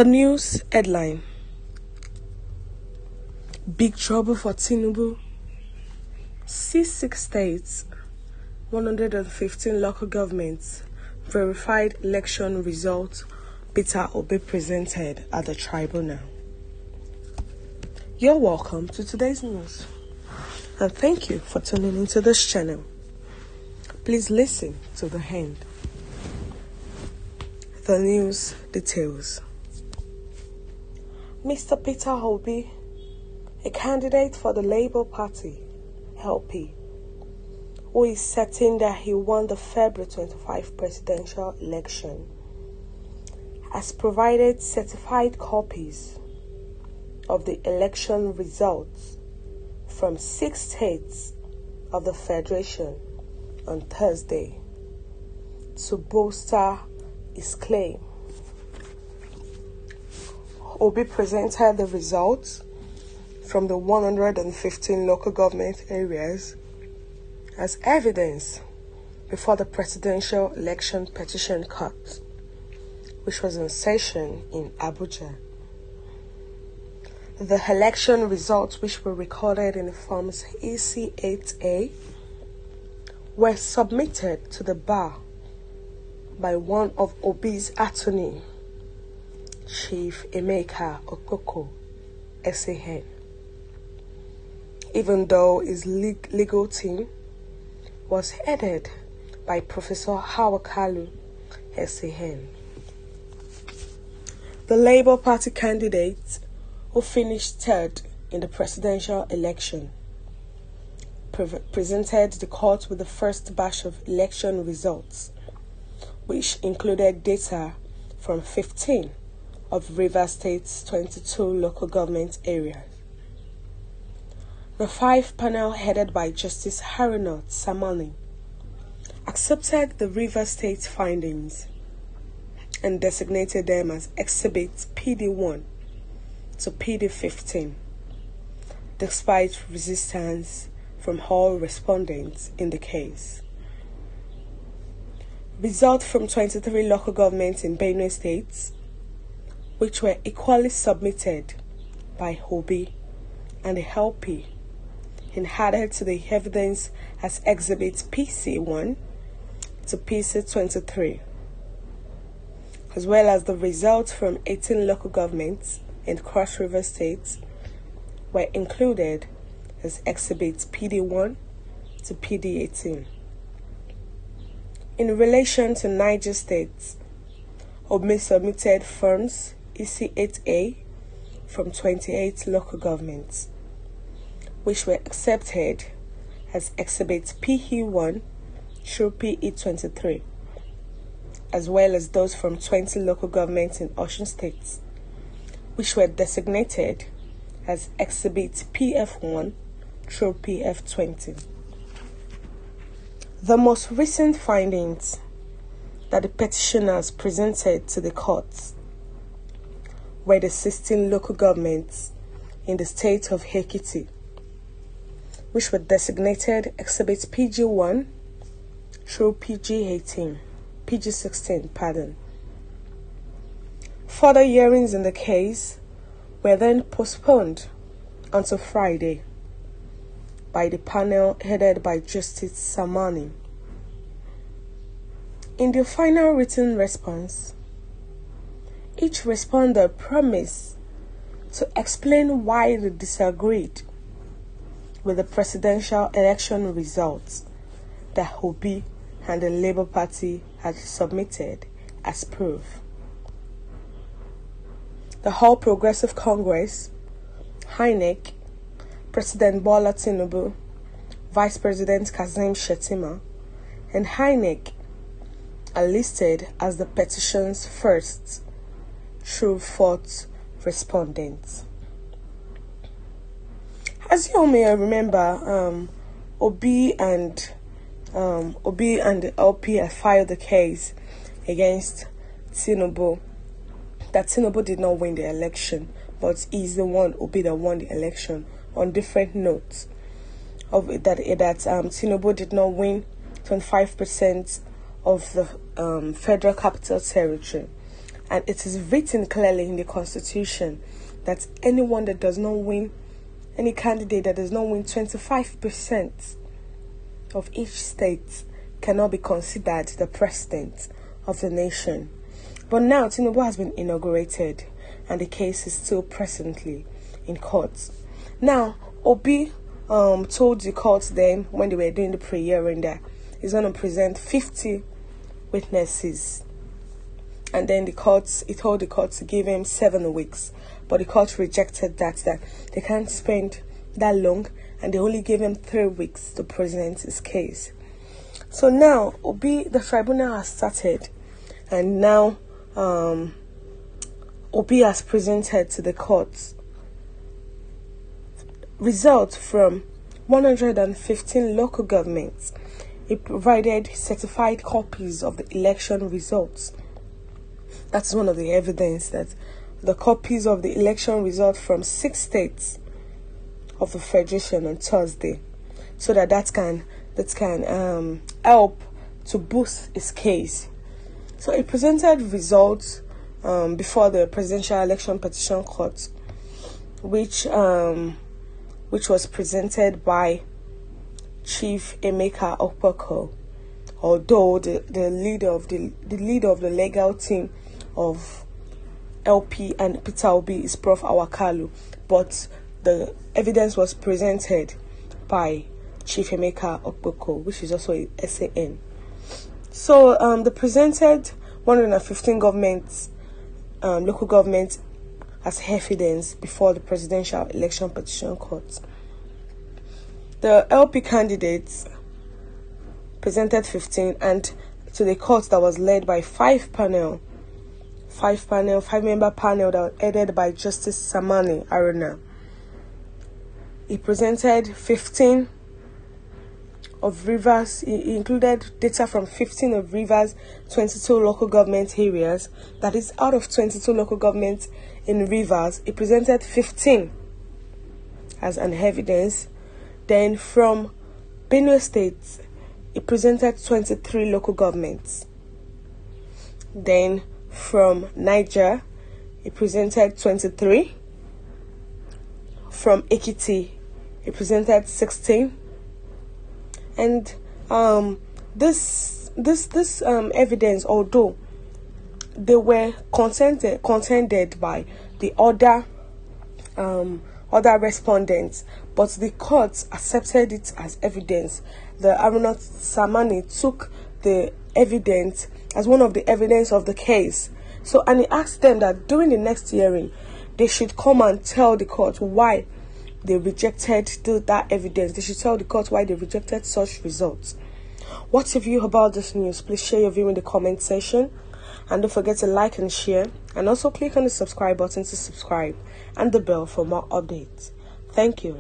The news headline: Big trouble for TINUBÜ. 6 states, 115 local governments, verified election results Peter Obi presented at the tribunal. You're welcome to today's news, and thank you for tuning into this channel. Please listen to the end. The news details. Mr. Peter Obi, a candidate for the Labour Party, LP, who is certain that he won the February 25 presidential election, has provided certified copies of the election results from 6 states of the Federation on Thursday to bolster his claim. Obi presented the results from the 115 local government areas as evidence before the Presidential Election Petition Court, which was in session in Abuja. The election results, which were recorded in the forms EC8A, were submitted to the bar by one of Obi's attorney, Chief Emeka Okoko, SAN, even though his legal team was headed by Professor Hawakalu, SAN. The Labour Party candidate, who finished third in the presidential election, presented the court with the first batch of election results, which included data from 15 of Rivers State's 22 local government areas. The 5 panel headed by Justice Haruna Samani accepted the Rivers State findings and designated them as Exhibits PD1 to PD15, despite resistance from all respondents in the case. Results from 23 local governments in Benue State, which were equally submitted by Obi and the LP, and added to the evidence as Exhibits PC1 to PC23, as well as the results from 18 local governments in Cross River States, were included as Exhibits PD1 to PD18. In relation to Niger State, Obi submitted forms EC8A from 28 local governments, which were accepted as Exhibits PE1 through PE23, as well as those from 20 local governments in Osun State, which were designated as Exhibits PF1 through PF20. The most recent findings that the petitioners presented to the courts were the 16 local governments in the state of Ekiti, which were designated Exhibits PG1 through PG16. Further hearings in the case were then postponed until Friday by the panel headed by Justice Samani. In their final written response, each responder promised to explain why they disagreed with the presidential election results that Obi and the Labour Party had submitted as proof. The All Progressive Congress, INEC, President Bola Tinubu, Vice President Kazim Shettima, and INEC are listed as the petition's first through 4th respondents. As you all may remember, Obi and the LP have filed the case against Tinubu that Tinubu did not win the election, but he's the one, Obi, that won the election, on different notes of it, that Tinubu did not win 25% of the Federal Capital Territory, And it is written clearly in the Constitution that anyone that does not win, any candidate that does not win 25% of each state cannot be considered the president of the nation. But now TINUBÜ has been inaugurated and the case is still presently in court. Now, OBI told the court then, when they were doing the prayer in there, he's going to present 50 witnesses. And then he told the court to give him 7 weeks. But the court rejected that they can't spend that long, and they only gave him 3 weeks to present his case. So now, OBI, the tribunal has started, and now OBI has presented to the court results from 115 local governments. It provided certified copies of the election results. That's one of the evidence, that the copies of the election results from 6 states of the Federation on Thursday, so that can help to boost its case. So it presented results before the Presidential Election Petition Court, which was presented by Chief Emeka Okpoko, although the leader of the legal team of LP and Peter Obi is Prof. Awakalu, but the evidence was presented by Chief Emeka Okpoko, which is also a SAN. So they presented 115 local governments as evidence before the Presidential Election Petition Court. The LP candidates presented 15, and to the court that was led by 5-member panel that was headed by Justice Samani Aruna. He presented 15 of Rivers. He included data from 15 of Rivers' 22 local government areas. That is, out of 22 local governments in Rivers, he presented 15 as an evidence. Then from Benue State, he presented 23 local governments. Then from Niger, he presented 23. From Ekiti, he presented 16. And this evidence, although they were contended by the other respondents, but the court accepted it as evidence. The Aruna Samani took the evidence as one of the evidence of the case. So, and he asked them that during the next hearing, they should come and tell the court why they rejected that evidence. They should tell the court why they rejected such results. What's your view about this news? Please share your view in the comment section. And don't forget to like and share. And also click on the subscribe button to subscribe and the bell for more updates. Thank you.